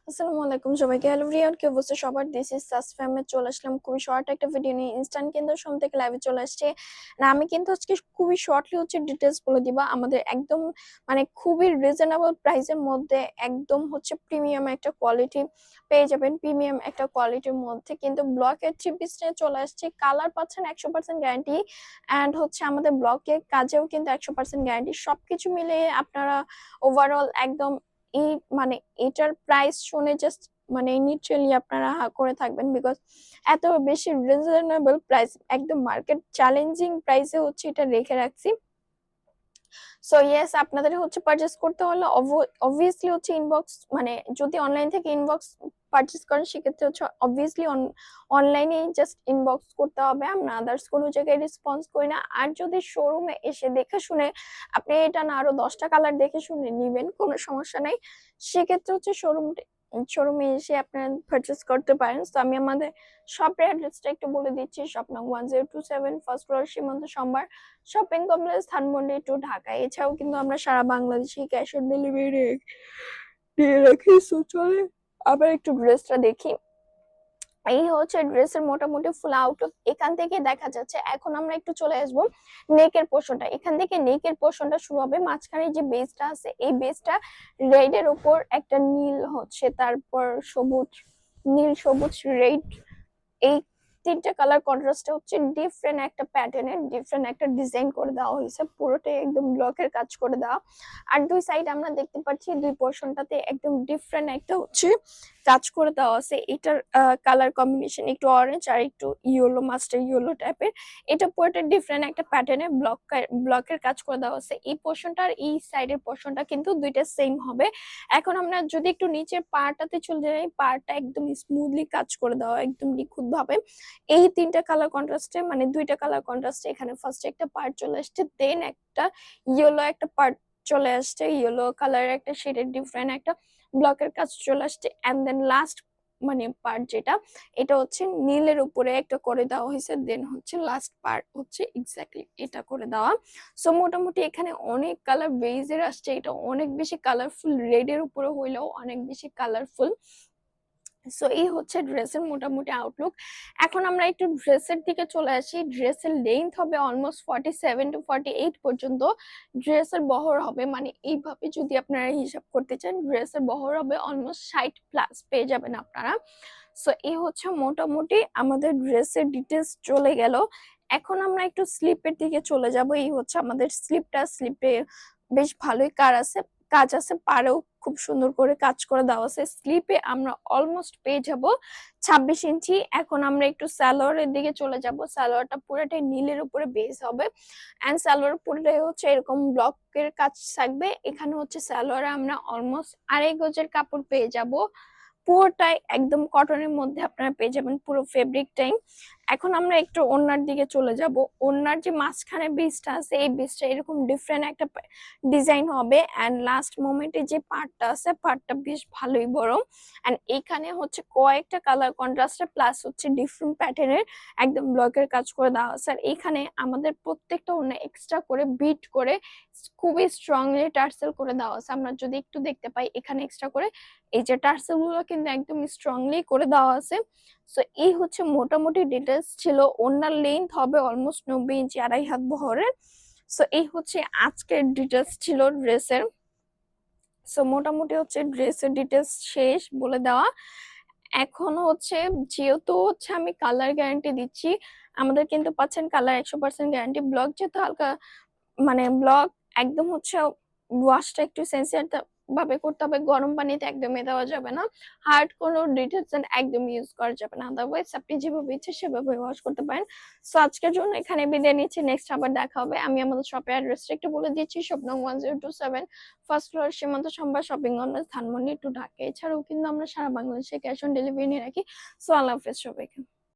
আসসালামু আলাইকুম সবাইকে। হ্যালো এভরিওয়ান, কি অবস্থা সবার? দিস ইজ সাসফামে চলে আসলাম খুবই শর্ট একটা ভিডিও নিয়ে। ইনস্ট্যান্ট কেন্দ্র সোম থেকে লাইভে চলে আসছে না। আমি কিন্তু আজকে খুবই শর্টলি ডিটেলস বলে দিবা। আমাদের একদম খুবই রিজনেবল প্রাইসের মধ্যে একদম প্রিমিয়াম একটা কোয়ালিটি পেয়ে যাবেন। প্রিমিয়াম একটা কোয়ালিটির মধ্যে কিন্তু ব্লকের 3 পিস নিয়ে চলে আসছে। কালার পাচ্ছেন 100% গ্যারান্টি, অ্যান্ড আমাদের ব্লকের কাজেও কিন্তু 100% গ্যারান্টি। সবকিছু মিলিয়ে আপনারা ওভারঅল একদম এই এটার প্রাইস শুনে জাস্ট নিশ্চয়ই আপনারা হা করে থাকবেন, বিকজ এত বেশি রিজনেবল প্রাইস, একদম মার্কেট চ্যালেঞ্জিং প্রাইসে এটা রেখে রাখছি। সো ইয়েস, আপনাদের পারচেস করতে হলে অবভিয়াসলি ইনবক্স, যদি অনলাইন থেকে ইনবক্স পারচেস করেন সেক্ষেত্রে অবভিয়াসলি অনলাইনে জাস্ট ইনবক্স করতে হবে। আমরা আদার্স কোনো জায়গায় রেসপন্স করি না। আর যদি শোরুমে এসে দেখে শুনে আপনি এটা না আরো 10টা কালার দেখে শুনে নিবেন, কোনো সমস্যা নাই। সেক্ষেত্রে শোরুমে এসে আপনারা পারচেস করতে পারেন। তো আমি আমাদের শপের অ্যাড্রেসটা একটু বলে দিচ্ছি। শপ নং 1027, first floor, Shimanto Shambhar shopping complex, Dhanmondi two Dhaka. এছাড়াও কিন্তু আমরা সারা বাংলাদেশে ক্যাশ অন ডেলিভারি দিয়ে রাখি। সো চলে আবার একটু ড্রেসটা দেখি। এই ড্রেসের মোটামুটি ফুল আউটলুক এখান থেকে দেখা যাচ্ছে। এখন আমরা একটু চলে আসবো নেকের পোর্শনটা। এখান থেকে নেকের পোর্শনটা শুরু হবে। মাঝখানে যে বেসটা আছে, এই বেসটা রেড এর উপর একটা নীল তারপর সবুজ, নীল সবুজ রেড, এই 3টে কালার কন্ট্রাস্টে ডিফারেন্ট একটা প্যাটার্নের ডিফারেন্ট একটা ডিজাইন করে দেওয়া হয়েছে। পুরোটাই একদম ব্লকের কাজ করে দেওয়া। আর দুই সাইড আমরা দেখতে পাচ্ছি দুই পোর্শনটাতে একদম ডিফারেন্ট একটা কাজ করে দেওয়া আছে। এটার কালার কম্বিনেশন একটু অরেঞ্জ আর একটু ইয়েলো, মাস্টার ইয়েলো টাইপের। এটা পুরোটা ডিফারেন্ট একটা প্যাটার্নে ব্লকের কাজ করে দেওয়া আছে। এই পোর্শনটা আর এই সাইডের পোর্শনটা কিন্তু দুইটা সেম হবে। এখন আমরা যদি একটু নিচের পাড়টাতে চলে যাই, পাড়টা একদম স্মুথলি কাজ করে দেওয়া, একদম নিখুঁত ভাবে। এই 3টা কালার কন্ট্রাস্টে, 2টা কালার কন্ট্রাস্টে এখানে ফার্স্টে একটা পার্ট চলে আসছে, দেন একটা ইয়েলো একটা পার্ট চলে আসছে, ইয়েলো কালারের একটা শেডের ডিফারেন্ট একটা ব্লকের কাজ চলে আসছে, এন্ড দেন লাস্ট পার্ট যেটা, এটা নীলের উপরে একটা করে দেওয়া হয়েছে, দেন লাস্ট পার্ট এক্স্যাক্টলি এটা করে দেওয়া। সো মোটামুটি এখানে অনেক কালার বেজের আসছে। এটা অনেক বেশি কালারফুল, রেড এর উপরে হইলেও অনেক বেশি কালারফুল। সো এই ড্রেসের মোটামুটি আউটলুক। এখন আমরা একটু ড্রেসের দিকে চলে আসি। ড্রেসের লেন্থ হবে অলমোস্ট 47 to 48 পর্যন্ত। ড্রেসের বহর হবে, এইভাবে যদি আপনারা হিসাব করতে চান, ড্রেসের বহর হবে অলমোস্ট 60+ পেয়ে যাবেন আপনারা। সো এই মোটামুটি আমাদের ড্রেসের ডিটেলস চলে গেল। এখন আমরা একটু স্লিপের দিকে চলে যাব। এই আমাদের স্লিপে বেশ ভালোই কাজ আছে, পাড়েও খুব সুন্দর করে কাজ করে দেওয়া আছে। স্লিপে আমরা অলমোস্ট পেয়ে যাব 26 ইঞ্চি। এখন আমরা একটু সালোয়ারের দিকে চলে যাব। সালোয়ারটা পুরোটাই নীলের উপরে বেস হবে, এন্ড সালোয়ার পুরোটাই এরকম ব্লকের কাজ থাকবে। এখানে সালোয়ারে আমরা অলমোস্ট 2.5 গজের কাপড় পেয়ে যাব। পুরোটাই একদম কটনের মধ্যে আপনারা পেয়ে যাবেন, পুরো ফেব্রিকটাই। এখন আমরা একটু ওড়নার দিকে চলে যাব। ওড়নার যে মাঝখানে বেসটা আছে, এই বেসটা এরকম ডিফারেন্ট একটা ডিজাইন হবে, এন্ড লাস্ট মোমেন্টে যে পার্টটা আছে, পার্টটা বেশ ভালোই বড়, এন্ড এইখানে কয়েকটা কালার কন্ট্রাস্টে প্লাস ডিফারেন্ট প্যাটার্নের একদম ব্লকের কাজ করে দেওয়া আছে। আর এখানে আমাদের প্রত্যেকটা ওড়না এক্সট্রা করে বিট করে খুবই স্ট্রংলি টার্সেল করে দেওয়া আছে। আমরা যদি একটু দেখতে পাই, এখানে এক্সট্রা করে এই যে টার্সেল গুলো কিন্তু একদম স্ট্রংলি করে দেওয়া আছে। সো এই মোটামুটি ডিটেলস ছিল। ওড়নার লেন্থ হবে অলমোস্ট 90 ইঞ্চি, 2.5 হাত বহরের। সো এই আজকের ডিটেলস ছিল ড্রেসের। সো মোটামুটি ড্রেসের ডিটেলস শেষ বলে দেওয়া। এখন যেহেতু আমি কালার গ্যারান্টি দিচ্ছি, আমাদের কিন্তু পাচ্ছেন কালার 100% গ্যারান্টি। ব্লক যেহেতু হালকা, ব্লক একদম ওয়াশটা একটু সেন্সিটিভ ভাবে করতে হবে, গরম পানিতে একদমই দেওয়া যাবে না, হার্ড কোনো ডিটারজেন্ট একদম ইউজ করা যাবে না, আদারওয়াইজ আপনি যেভাবে ইচ্ছে সেভাবে ওয়াশ করতে পারেন। সো আজকের জন্য এখানে বিদায় নিচ্ছি, নেক্সট আবার দেখা হবে। আমি আমাদের শপের অ্যাড্রেসটা একটু বলে দিচ্ছি। শপ নং 1027, first floor, Shimanto Shambhar shopping complex, Dhanmondi two Dhaka. এছাড়াও কিন্তু আমরা সারা বাংলাদেশে ক্যাশ অন ডেলিভারি নিয়ে রাখি। সো আল্লাহ হাফেজ সবাইকে।